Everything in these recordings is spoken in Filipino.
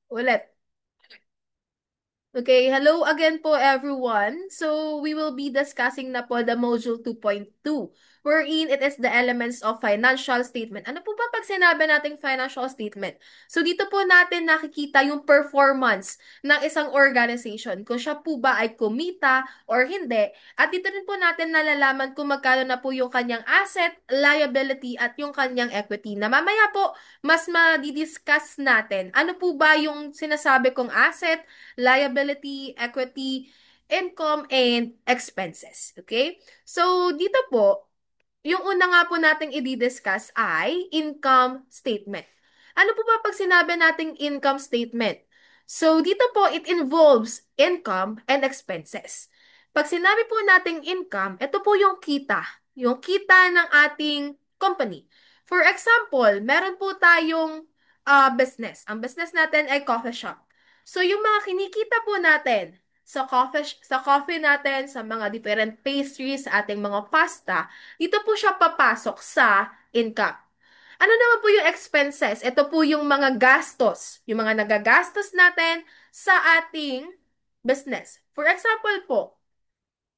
Ulit. Okay, hello again po everyone. So, we will be discussing na po the module 2.2, wherein it is the elements of financial statement. Ano po ba pag sinabi nating financial statement? So, dito po natin nakikita yung performance ng isang organization, kung siya po ba ay kumita or hindi. At dito rin po natin nalalaman kung magkano na po yung kanyang asset, liability, at yung kanyang equity. Na mamaya po, mas ma-discuss natin. Ano po ba yung sinasabi kong asset, liability, equity, income, and expenses. Okay? So, dito po, yung una nga po nating i-discuss ay income statement. Ano po ba pag sinabi nating income statement? So, dito po, it involves income and expenses. Pag sinabi po nating income, ito po yung kita ng ating company. For example, meron po tayong business. Ang business natin ay coffee shop. So, yung mga kinikita po natin sa coffee natin, sa mga different pastries, sa ating mga pasta, dito po siya papasok sa income. Ano naman po yung expenses? Ito po yung mga gastos, yung mga nagagastos natin sa ating business. For example po,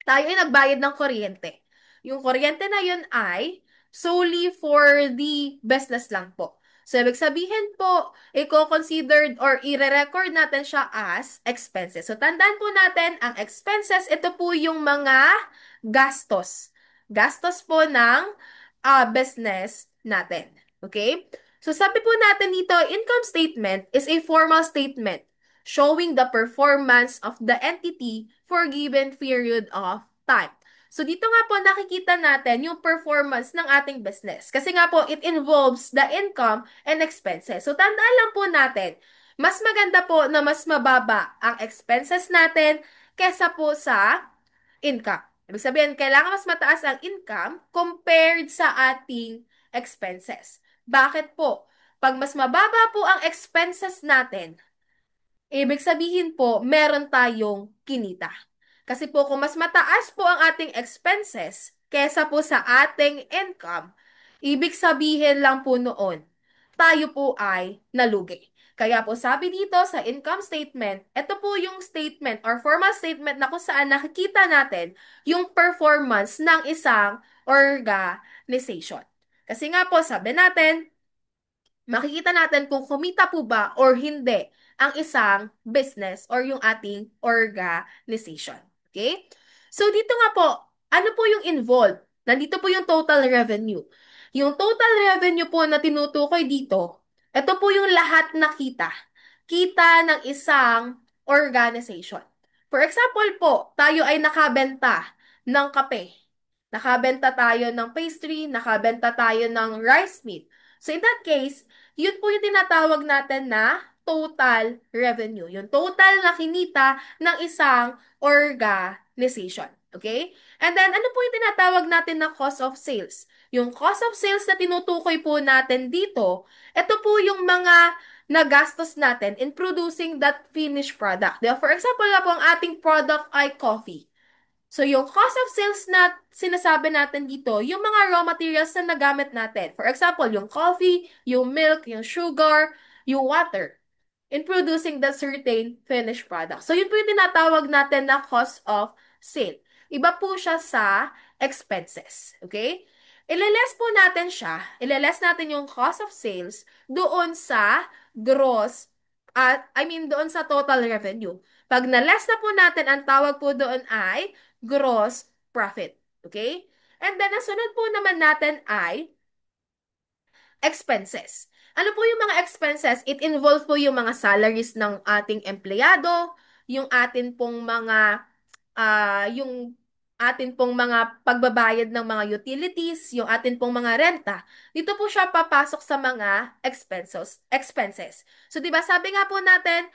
tayo ay nagbayad ng kuryente. Yung kuryente na yun ay solely for the business lang po. So, ibig sabihin po, i-considered or i-record natin siya as expenses. So, tandaan po natin, ang expenses, ito po yung mga gastos. Gastos po ng business natin. Okay? So, sabi po natin dito, income statement is a formal statement showing the performance of the entity for given period of time. So dito nga po nakikita natin yung performance ng ating business. Kasi nga po, it involves the income and expenses. So tandaan lang po natin, mas maganda po na mas mababa ang expenses natin kesa po sa income. Ibig sabihin, kailangan mas mataas ang income compared sa ating expenses. Bakit po? Pag mas mababa po ang expenses natin, ibig sabihin po, meron tayong kinita. Kasi po kung mas mataas po ang ating expenses kesa po sa ating income, ibig sabihin lang po noon, tayo po ay nalugi. Kaya po sabi dito sa income statement, ito po yung statement or formal statement na kung saan nakikita natin yung performance ng isang organization. Kasi nga po, sabi natin, makikita natin kung kumita po ba or hindi ang isang business or yung ating organization. Okay? So, dito nga po, ano po yung involved? Nandito po yung total revenue. Yung total revenue po na tinutukoy dito, ito po yung lahat na kita. Kita ng isang organization. For example po, tayo ay nakabenta ng kape. Nakabenta tayo ng pastry, nakabenta tayo ng rice meat. So in that case, yun po yung tinatawag natin na total revenue. Yung total na kinita ng isang organization. Okay? And then, ano po yung tinatawag natin na cost of sales? Yung cost of sales na tinutukoy po natin dito, ito po yung mga nagastos natin in producing that finished product. Diba? For example nga po, ang ating product ay coffee. So, yung cost of sales na sinasabi natin dito, yung mga raw materials na nagamit natin. For example, yung coffee, yung milk, yung sugar, yung water in producing the certain finished product. So, yun po yung tinatawag natin na cost of sale. Iba po siya sa expenses. Okay? Ilaless po natin siya, ilaless natin yung cost of sales doon sa gross, at I mean doon sa total revenue. Pag na-less na po natin, ang tawag po doon ay gross profit. Okay? And then, ang sunod po naman natin ay expenses. Ano po yung mga expenses? It involves po yung mga salaries ng ating empleyado, yung atin pong mga yung atin pong mga pagbabayad ng mga utilities, yung atin pong mga renta. Dito po siya papasok sa mga expenses. So, 'di ba, sabi nga po natin,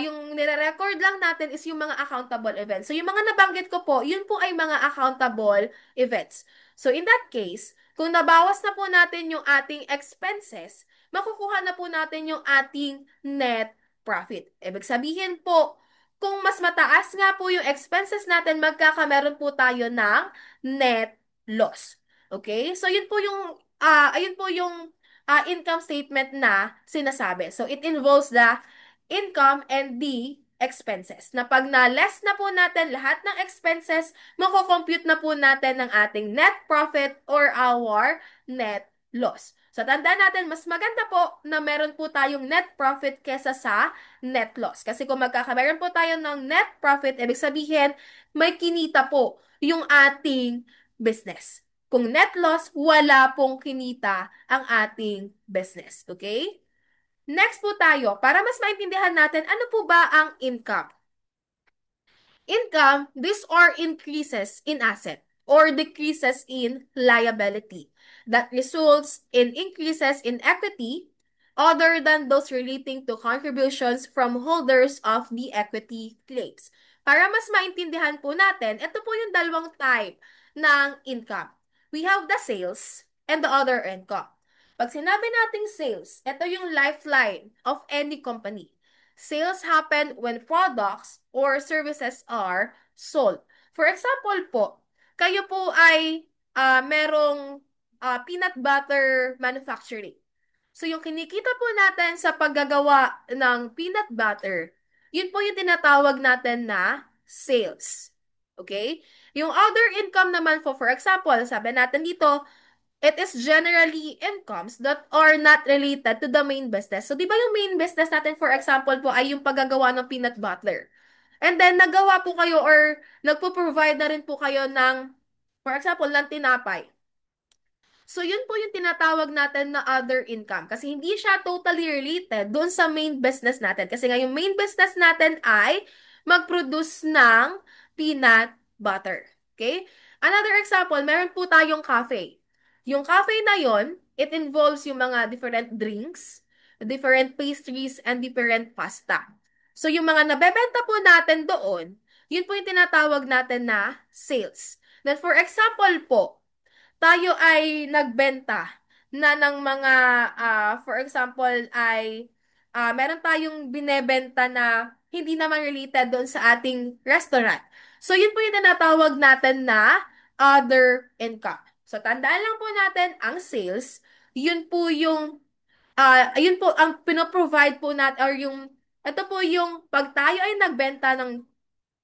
yung nire-record lang natin is yung mga accountable events. So, yung mga nabanggit ko po, yun po ay mga accountable events. So, in that case, kung nabawas na po natin yung ating expenses, makukuha na po natin yung ating net profit. Ibig sabihin po, kung mas mataas nga po yung expenses natin, magkakameron po tayo ng net loss. Okay? So, yun po yung, ayun po yung income statement na sinasabi. So, it involves the income and the expenses. Na pag na-less na po natin lahat ng expenses, mako-compute na po natin ng ating net profit or our net loss. So, tandaan natin, mas maganda po na meron po tayong net profit kesa sa net loss. Kasi kung magkakameron po tayo ng net profit, ibig sabihin, may kinita po yung ating business. Kung net loss, wala pong kinita ang ating business. Okay? Next po tayo, para mas maintindihan natin, ano po ba ang income? Income, these are increases in asset or decreases in liability that results in increases in equity other than those relating to contributions from holders of the equity claims. Para mas maintindihan po natin, ito po yung dalawang type ng income. We have the sales and the other income. Pag sinabi nating sales, ito yung lifeline of any company. Sales happen when products or services are sold. For example po, kayo po ay merong peanut butter manufacturing. So yung kinikita po natin sa paggagawa ng peanut butter, yun po yung tinatawag natin na sales. Okay? Yung other income naman po, for example, sabi natin dito, it is generally incomes that are not related to the main business. So, di ba yung main business natin, for example po, ay yung paggagawa ng peanut butter. And then, nagawa po kayo or nagpo-provide na rin po kayo ng, for example, ng tinapay. So, yun po yung tinatawag natin na other income. Kasi hindi siya totally related doon sa main business natin. Kasi nga yung main business natin ay mag-produce ng peanut butter. Okay? Another example, meron po tayong cafe. Yung cafe na yon, it involves yung mga different drinks, different pastries, and different pasta. So, yung mga nabebenta po natin doon, yun po yung tinatawag natin na sales. Then, for example po, tayo ay nagbenta na ng mga, for example, ay meron tayong binebenta na hindi naman related doon sa ating restaurant. So, yun po yung tinatawag natin na other income. So, tandaan lang po natin, ang sales, yun po yung, yun po ang pinoprovide po natin, or yung, ito po yung, pag tayo ay nagbenta ng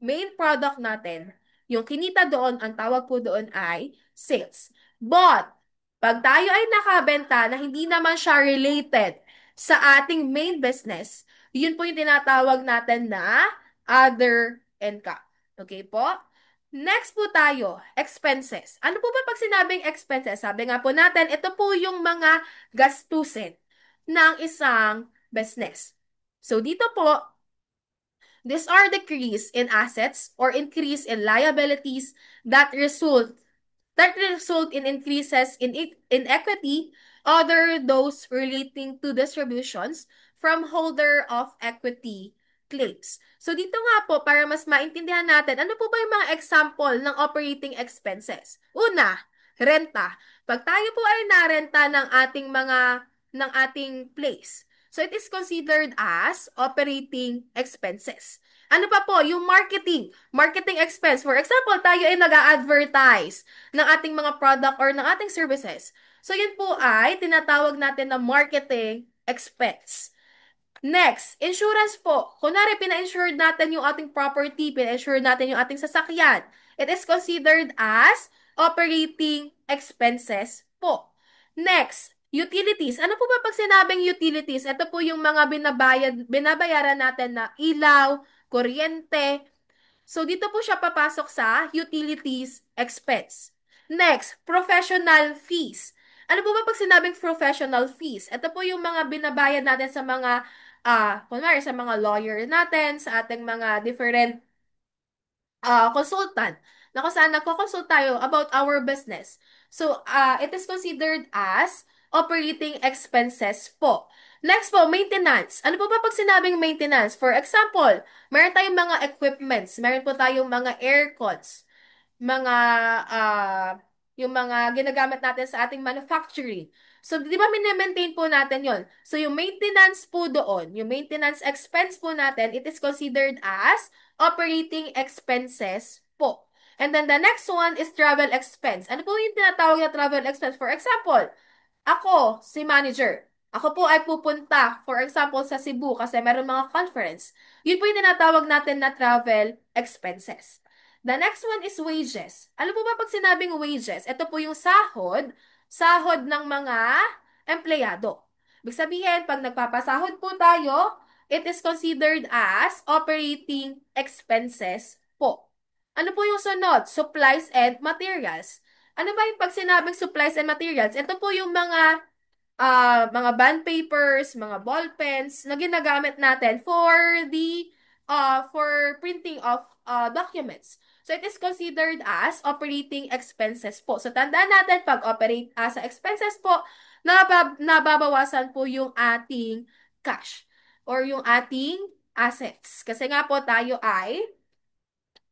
main product natin, yung kinita doon, ang tawag po doon ay sales. But, pag tayo ay nakabenta na hindi naman siya related sa ating main business, yun po yung tinatawag natin na other income. Okay po? Next po tayo, expenses. Ano po ba pag sinabing expenses? Sabi nga po natin, ito po yung mga gastusin ng isang business. So, dito po, these are decrease in assets or increase in liabilities that result in increases in equity, other those relating to distributions from holder of equity claims. So dito nga po, para mas maintindihan natin, ano po ba yung mga example ng operating expenses? Una, renta. Pag tayo po ay narenta ng ating place, so it is considered as operating expenses. Ano pa po? Yung marketing. Marketing expense. For example, tayo ay nag-a-advertise ng ating mga product or ng ating services. So, yun po ay tinatawag natin na marketing expense. Next, insurance po. Kunwari, pina-insured natin yung ating property, pina-insured natin yung ating sasakyan. It is considered as operating expenses po. Next, utilities. Ano po ba pag sinabing utilities? Ito po yung mga binabayaran natin na ilaw, kuryente. So, dito po siya papasok sa utilities expense. Next, professional fees. Ano po ba pag sinabing professional fees? Ito po yung mga binabayad natin sa mga kunwari sa mga lawyer natin, sa ating mga different consultant, na kung saan nagko-consult tayo about our business. So, it is considered as operating expenses po. Next po, maintenance. Ano po ba pag sinabing maintenance? For example, meron tayong mga equipments, meron po tayong mga aircons, mga ah, yung mga ginagamit natin sa ating manufacturing. So, di ba maintain po natin yon? So, yung maintenance po doon, yung maintenance expense po natin, it is considered as operating expenses po. And then the next one is travel expense. Ano po yung tinatawag na travel expense? For example, ako, si manager. Ako po ay pupunta, for example, sa Cebu kasi meron mga conference. Yun po yung tinatawag natin na travel expenses. The next one is wages. Alam po ba pag sinabing wages, ito po yung sahod, sahod ng mga empleyado. Ibig sabihin, pag nagpapasahod po tayo, it is considered as operating expenses po. Ano po yung sunod? Supplies and materials. Ano ba yung pag sinabing supplies and materials? Ito po yung mga bond papers, mga ball pens na ginagamit natin for printing of documents. So it is considered as operating expenses po. So tandaan natin pag operate as expenses po, nababawasan po yung ating cash or yung ating assets. Kasi nga po tayo ay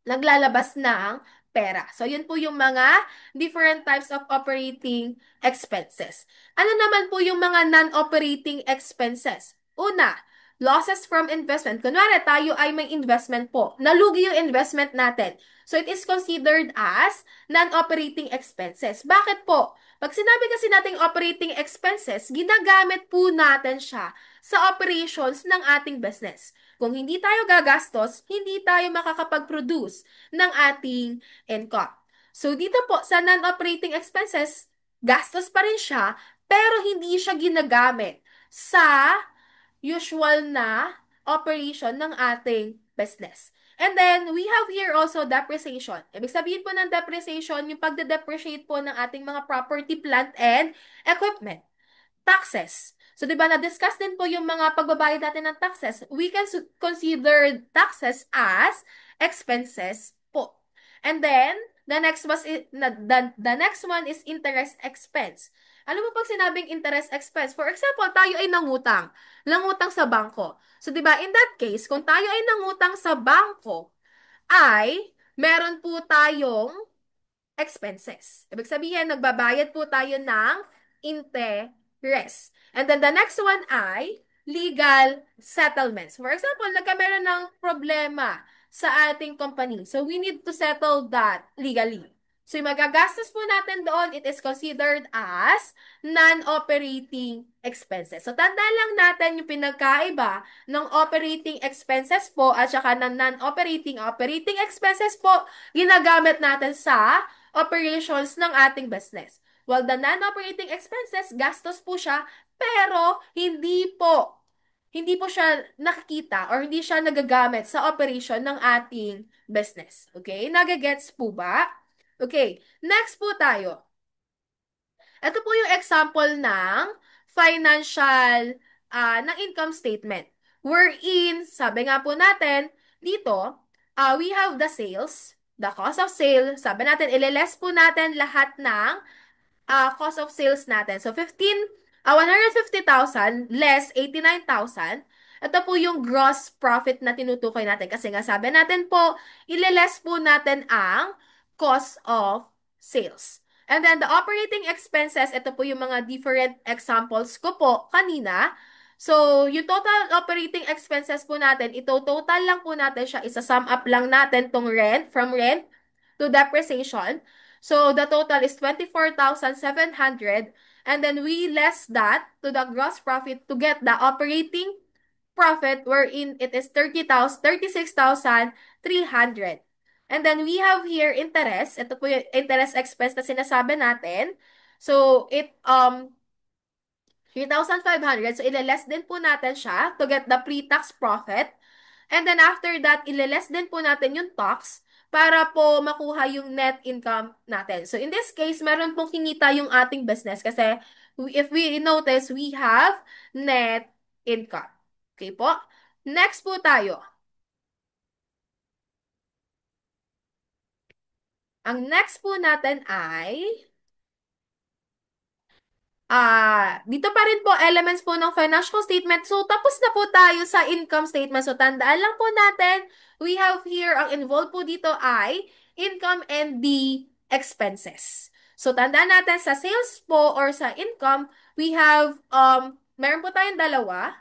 naglalabas ng pera. So, yun po yung mga different types of operating expenses. Ano naman po yung mga non-operating expenses? Una, losses from investment. Kunwari, tayo ay may investment po. Nalugi yung investment natin. So, it is considered as non-operating expenses. Bakit po? Pag sinabi kasi nating operating expenses, ginagamit po natin siya sa operations ng ating business. Kung hindi tayo gagastos, hindi tayo makakapag-produce ng ating income. So, dito po sa non-operating expenses, gastos pa rin siya, pero hindi siya ginagamit sa usual na operation ng ating business. And then, we have here also depreciation. Ibig sabihin po ng depreciation, yung pagde-depreciate po ng ating mga property, plant, and equipment. Taxes. So, di ba, na-discuss din po yung mga pagbabayad natin ng taxes. We can consider taxes as expenses po. And then, the next was the next one is interest expense. Ano mo pag sinabing interest expense? For example, tayo ay nangutang sa bangko. So, di ba, in that case, kung tayo ay nangutang sa bangko, ay meron po tayong expenses. Ibig sabihin, nagbabayad po tayo ng interest. And then the next one ay legal settlements. For example, nagkameron ng problema sa ating company. So we need to settle that legally. So yung magagastos po natin doon, it is considered as non-operating expenses. So tanda lang natin yung pinagkaiba ng operating expenses po at saka ng non-operating expenses po ginagamit natin sa operations ng ating business. While the non-operating expenses, gastos po siya, pero hindi po siya nakikita or hindi siya nagagamit sa operation ng ating business. Okay? Nagagets po ba? Okay. Next po tayo. Ito po yung example ng financial, ng income statement. Wherein, sabi nga po natin, dito, we have the sales, the cost of sale. Sabi natin, ililess po natin lahat ng cost of sales natin. So, 150,000 less 89,000. Ito po yung gross profit na tinutukoy natin. Kasi nga sabi natin po, ililess po natin ang cost of sales. And then the operating expenses, ito po yung mga different examples ko po kanina. So, yung total operating expenses po natin, ito total lang po natin siya, isa-sum up lang natin tong rent, from rent to depreciation. So, the total is 24,700. And then we less that to the gross profit to get the operating profit wherein it is 36,300. And then we have here interest. Ito po yung interest expense na sinasabi natin. So, 3,500. So, ile-less din po natin siya to get the pre-tax profit. And then after that, ile-less din po natin yung tax para po makuha yung net income natin. So, in this case, meron pong kinita yung ating business kasi if we notice, we have net income. Okay po? Next po tayo. Ang next po natin ay dito pa rin po, elements po ng financial statement. So, tapos na po tayo sa income statement. So, tandaan lang po natin, we have here, ang involved po dito ay income and the expenses. So, tandaan natin sa sales po or sa income, we have, meron po tayong dalawa.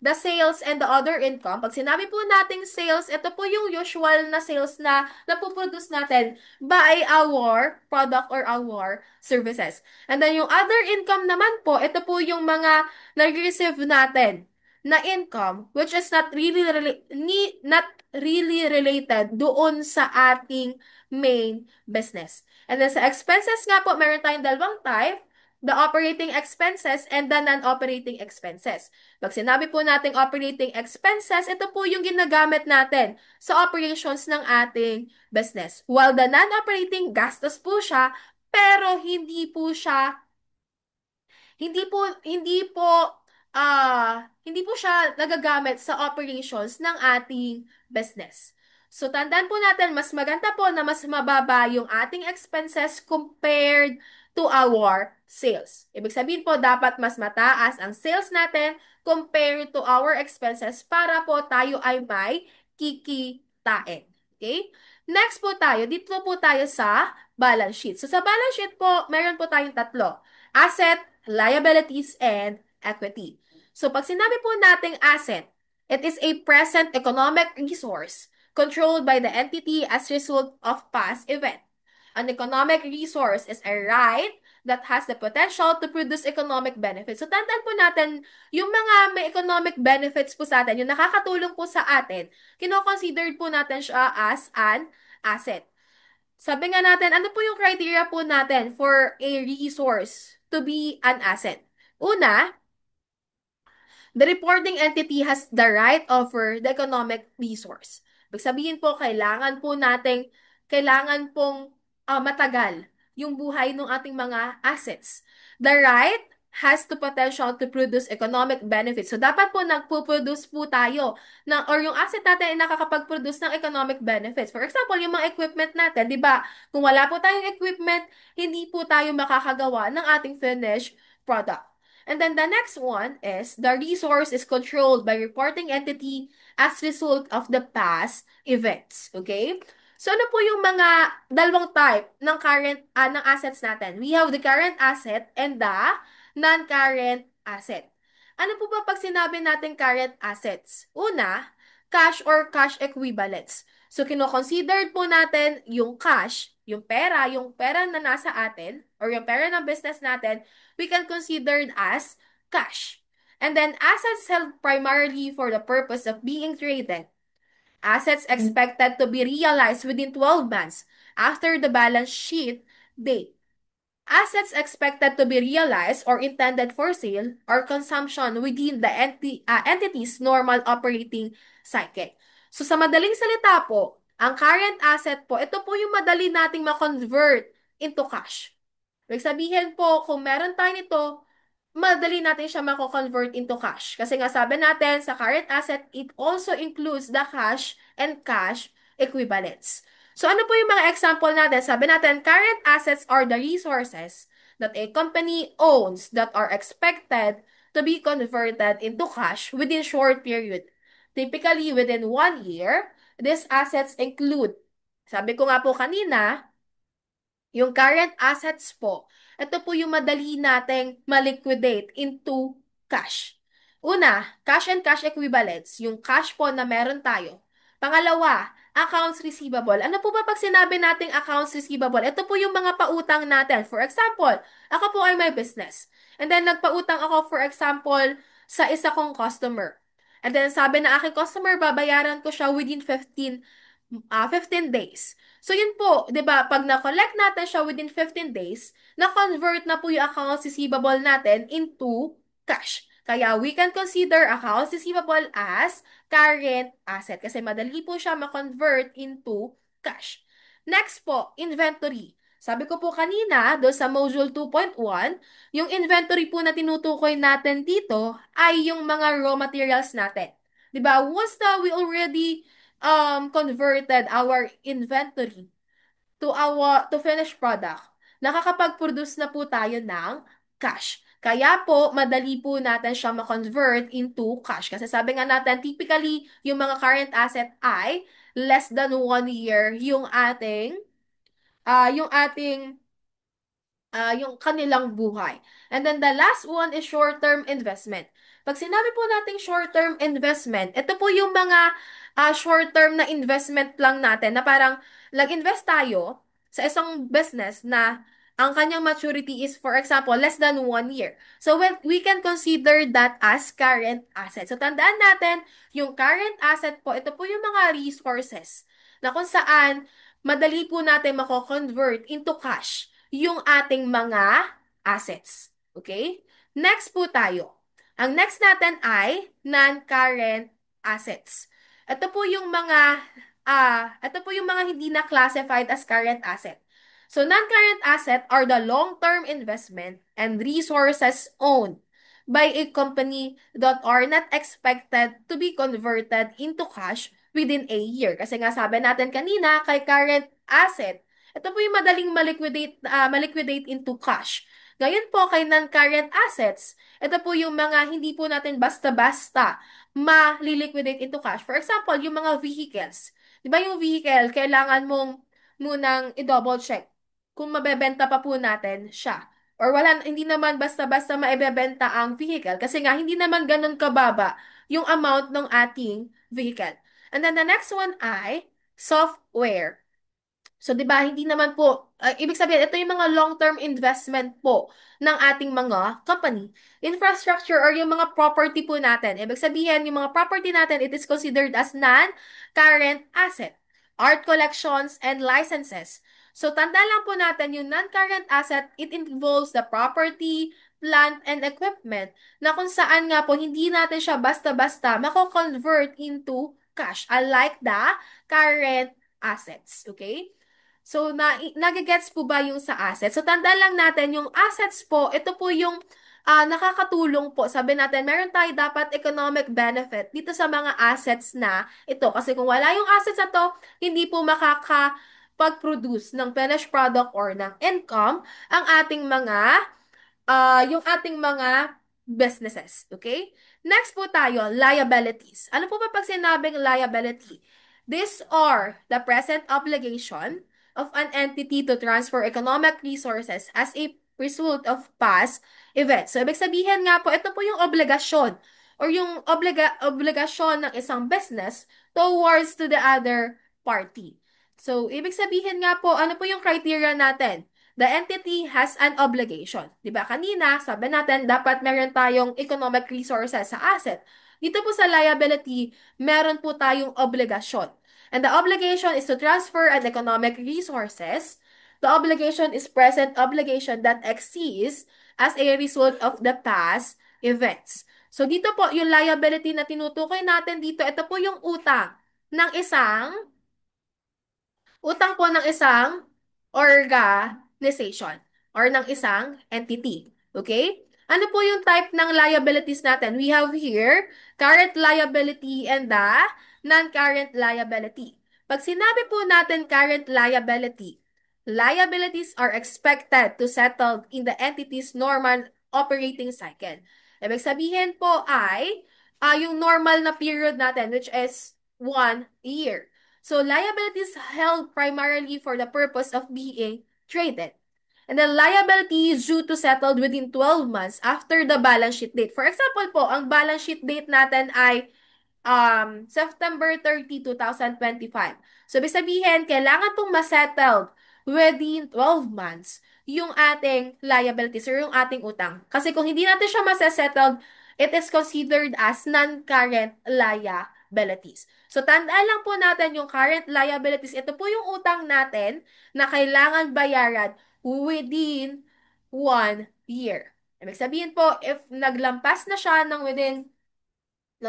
the sales and the other income. Pag sinabi po nating sales, ito po yung usual na sales na napoproduce natin by our product or our services. And then yung other income naman po, ito po yung mga nag-receive natin na income which is not really related doon sa ating main business. And then sa expenses nga po, meron tayong dalawang type, the operating expenses and the non-operating expenses. Pag sinabi po nating operating expenses, ito po yung ginagamit natin sa operations ng ating business. While the non-operating gastos po siya, pero hindi po siya nagagamit sa operations ng ating business. So, tandaan po natin, mas maganda po na mas mababa yung ating expenses compared to our sales. Ibig sabihin po, dapat mas mataas ang sales natin compared to our expenses para po tayo ay may kikitain. Okay? Next po tayo, dito po tayo sa balance sheet. So, sa balance sheet po, meron po tayong tatlo. Asset, liabilities, and equity. So, pag sinabi po nating asset, it is a present economic resource controlled by the entity as result of past event. An economic resource is a right that has the potential to produce economic benefits. So, tandaan po natin, yung mga may economic benefits po sa atin, yung nakakatulong po sa atin, kinoconsider po natin siya as an asset. Sabi nga natin, ano po yung criteria po natin for a resource to be an asset? Una, the reporting entity has the right over the economic resource. Ibig sabihin po, kailangan pong matagal yung buhay ng ating mga assets. The right has the potential to produce economic benefits. So, dapat po nagpo-produce po tayo or yung asset natin ay nakakapag-produce ng economic benefits. For example, yung mga equipment natin, di ba? Kung wala po tayong equipment, hindi po tayo makakagawa ng ating finished product. And then the next one is the resource is controlled by reporting entity as result of the past events. Okay? So ano po yung mga dalawang type ng ng assets natin? We have the current asset and the non-current asset. Ano po ba pag sinabi natin current assets? Una, cash or cash equivalents. So kino-considered po natin yung cash, yung pera na nasa atin or yung pera ng business natin, we can consider it as cash. And then assets held primarily for the purpose of being traded. Assets expected to be realized within 12 months after the balance sheet date. Assets expected to be realized or intended for sale or consumption within the entity's normal operating cycle. So sa madaling salita po, ang current asset po, ito po yung madali nating ma-convert into cash. Ibig sabihin po, kung meron tayo nito, madali natin siya mako-convert into cash. Kasi nga sabi natin, sa current asset, it also includes the cash and cash equivalents. So ano po yung mga example natin? Sabi natin, current assets are the resources that a company owns that are expected to be converted into cash within short period. Typically, within 1 year, these assets include, sabi ko nga po kanina, yung current assets po, ito po yung madali nating maliquidate into cash. Una, cash and cash equivalents, yung cash po na meron tayo. Pangalawa, accounts receivable. Ano po ba pag sinabi nating accounts receivable? Ito po yung mga pautang natin. For example, ako po ay may business. And then nagpautang ako, for example, sa isa kong customer. And then sabi na aking customer, babayaran ko siya within 15 days. So yun po, 'di ba? Pag na-collect natin siya within 15 days, na-convert na po yung accounts receivable natin into cash. Kaya we can consider accounts receivable as current asset kasi madali po siya ma-convert into cash. Next po, inventory. Sabi ko po kanina, do sa module 2.1, yung inventory po na tinutukoy natin dito ay yung mga raw materials natin. 'Di ba? Once na we already converted our inventory to finished product, nakakapag-produce na po tayo ng cash. Kaya po, madali po natin siya ma-convert into cash. Kasi sabi nga natin, typically, yung mga current asset ay less than 1 year yung kanilang buhay. And then the last one is short-term investment. Pag sinabi po nating short-term investment, ito po yung mga short-term na investment lang natin na parang nag-invest tayo sa isang business na ang kanyang maturity is, for example, less than 1 year. So, we can consider that as current asset. So, tandaan natin, yung current asset po, ito po yung mga resources na kung saan madali po natin mako-convert into cash yung ating mga assets. Okay? Next po tayo. Ang next natin ay non-current assets. Ito po yung mga hindi na classified as current asset. So, non-current asset are the long-term investment and resources owned by a company that are not expected to be converted into cash within a year. Kasi nga sabi natin kanina, kay current asset, ito po yung madaling maliquidate into cash. Ngayon po, kay non-current assets, ito po yung mga hindi po natin basta-basta ma-liquidate into cash. For example, yung mga vehicles. Di ba yung vehicle, kailangan mong munang i-double check kung mabebenta pa po natin siya. Or hindi naman basta-basta maibebenta ang vehicle kasi nga hindi naman ganun kababa yung amount ng ating vehicle. And then the next one ay software. So, 'di ba, hindi naman po, ibig sabihin, ito yung mga long-term investment po ng ating mga company. Infrastructure or yung mga property po natin. Ibig sabihin, yung mga property natin, it is considered as non-current asset. Art collections and licenses. So, tanda lang po natin, yung non-current asset, it involves the property, plant, and equipment na kung saan nga po, hindi natin siya basta-basta mako-convert into cash, unlike the current assets. Okay? So, nagigets po ba yung sa assets? So, tandaan lang natin, yung assets po, ito po yung nakakatulong po. Sabi natin, meron tayo dapat economic benefit dito sa mga assets na ito. Kasi kung wala yung assets na to, hindi po makakapag-produce ng finished product or ng income ang ating mga businesses. Okay? Next po tayo, liabilities. Ano po ba pag sinabing liability? These are the present obligation of an entity to transfer economic resources as a result of past events. So, ibig sabihin nga po, ito po yung obligasyon or yung obligasyon ng isang business towards to the other party. So, ibig sabihin nga po, ano po yung criteria natin? The entity has an obligation. Di ba kanina, sabi natin, dapat meron tayong economic resources sa asset. Dito po sa liability, meron po tayong obligasyon. And the obligation is to transfer an economic resources. The obligation is present obligation that exists as a result of the past events. So dito po, yung liability na tinutukoy natin dito, ito po yung ng isang utang po ng isang organization or ng isang entity. Okay? Ano po yung type ng liabilities natin? We have here current liability and the non-current liability. Pag sinabi po natin current liability, liabilities are expected to settle in the entity's normal operating cycle. Ibig sabihin po ay yung normal na period natin, which is 1 year. So liabilities held primarily for the purpose of being traded. And then liability is due to settled within 12 months after the balance sheet date. For example po, ang balance sheet date natin ay September 30, 2025. So, ibig sabihin, kailangan pong masettled within 12 months yung ating liabilities or yung ating utang. Kasi kung hindi natin siya masesettled, it is considered as non-current liabilities. So, tandaan lang po natin yung current liabilities. Ito po yung utang natin na kailangan bayaran within 1 year. Ibig sabihin po, if naglampas na siya ng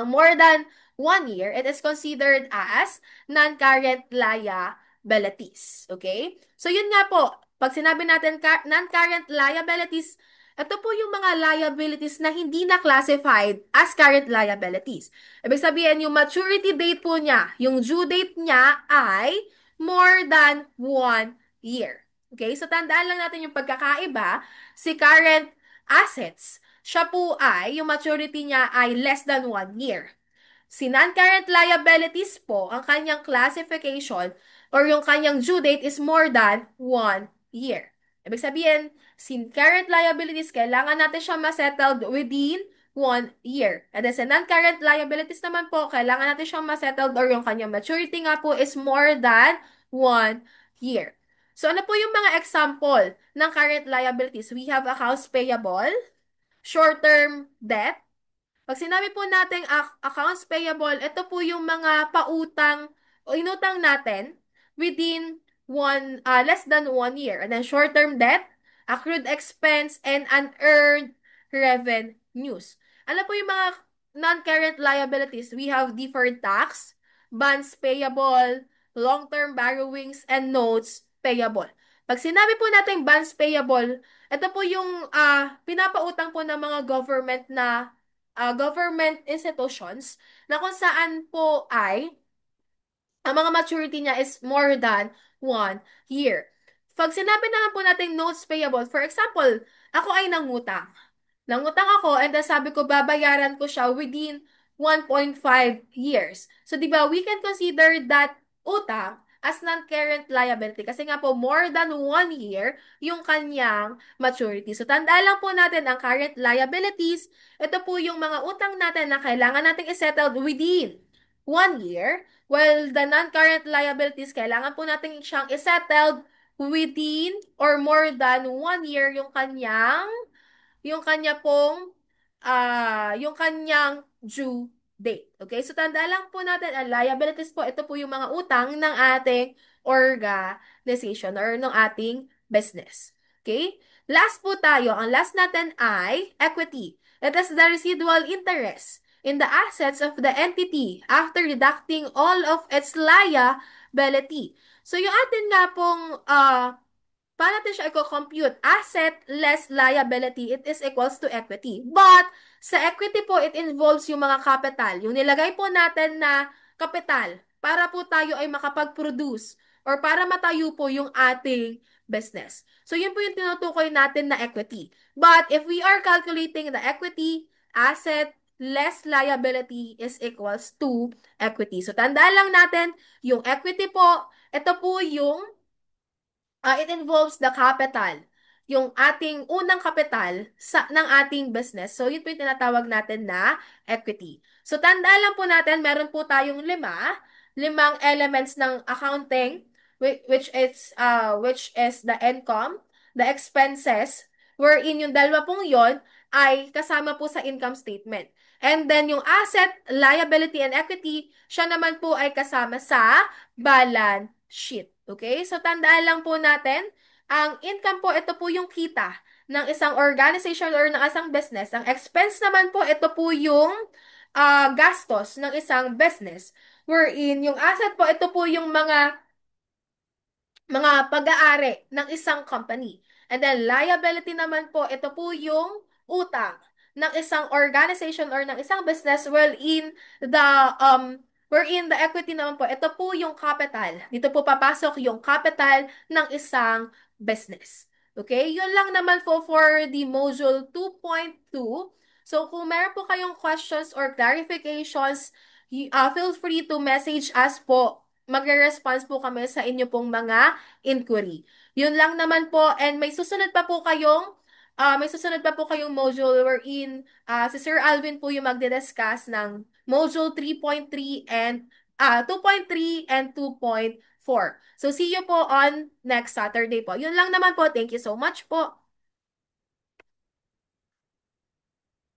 more than 1 year, it is considered as non-current liabilities. Okay? So, yun nga po. Pag sinabi natin non-current liabilities, ito po yung mga liabilities na hindi na classified as current liabilities. Ibig sabihin, yung maturity date po niya, yung due date niya ay more than 1 year. Okay? So, tandaan lang natin yung pagkakaiba. Si current assets, siya po ay, yung maturity niya ay less than 1 year. Si non-current liabilities po, ang kanyang classification or yung kanyang due date is more than 1 year. Ibig sabihin, si current liabilities, kailangan natin siya ma-settled within 1 year. And then sa non-current liabilities naman po, kailangan natin siyang ma-settled or yung kanyang maturity nga po is more than 1 year. So ano po yung mga example ng current liabilities? We have accounts payable, short-term debt. Pag sinabi po natin accounts payable, ito po yung mga pautang o inutang natin within less than 1 year. And then short-term debt, accrued expense, and unearned revenues. Ano po yung mga non-current liabilities? We have deferred tax, bonds payable, long-term borrowings, and notes payable. Pag sinabi po natin bonds payable, ito po yung pinapautang po ng mga government institutions na kung saan po ay ang mga maturity niya is more than 1 year. Pag sinabi naman po natin notes payable, for example, ako ay nangutang. Nangutang ako and then sabi ko babayaran ko siya within 1.5 years. So, di ba, we can consider that utang as non-current liability kasi nga po more than 1 year yung kanyang maturity. So, tandaan lang po natin ang current liabilities. Ito po yung mga utang natin na kailangan nating isettle within 1 year, while the non-current liabilities, kailangan po natin siyang isettle within or more than 1 year yung kanya pong, yung kanyang due date. Okay? So, tandaan lang po natin, ang liabilities po, ito po yung mga utang ng ating organization or ng ating business. Okay? Last po tayo. Ang last natin ay equity. It is the residual interest in the assets of the entity after deducting all of its liability. So, yung atin nga pong paano natin siya i-compute? Asset less liability, it is equals to equity. But, sa equity po, it involves yung mga capital. Yung nilagay po natin na capital para po tayo ay makapag-produce or para matayo po yung ating business. So, yun po yung tinutukoy natin na equity. But, if we are calculating the equity, asset less liability is equals to equity. So, tandaan lang natin, yung equity po, ito po yung it involves the capital. Yung ating unang kapital ng ating business. So, yun po yung tinatawag natin na equity. So, tandaan lang po natin, meron po tayong limang elements ng accounting, which is the income, the expenses, wherein yung dalawa pong yon ay kasama po sa income statement. And then, yung asset, liability, and equity, siya naman po ay kasama sa balance sheet. Okay? So, tandaan lang po natin, ang income po, ito po yung kita ng isang organization or ng isang business. Ang expense naman po, ito po yung gastos ng isang business. Wherein, yung asset po, ito po yung mga pag-aari ng isang company. And then liability naman po, ito po yung utang ng isang organization or ng isang business the wherein the equity naman po, ito po yung capital. Dito po papasok yung capital ng isang business. Okay? Yun lang naman po for the module 2.2. So, kung meron po kayong questions or clarifications, feel free to message us po. Magre-response po kami sa inyo pong mga inquiry. Yun lang naman po. And may susunod pa po kayong module wherein si Sir Alvin po yung magdi-discuss ng module 3.3 and 2.3 and 2.4. So, see you po on next Saturday po. Yun lang naman po. Thank you so much po.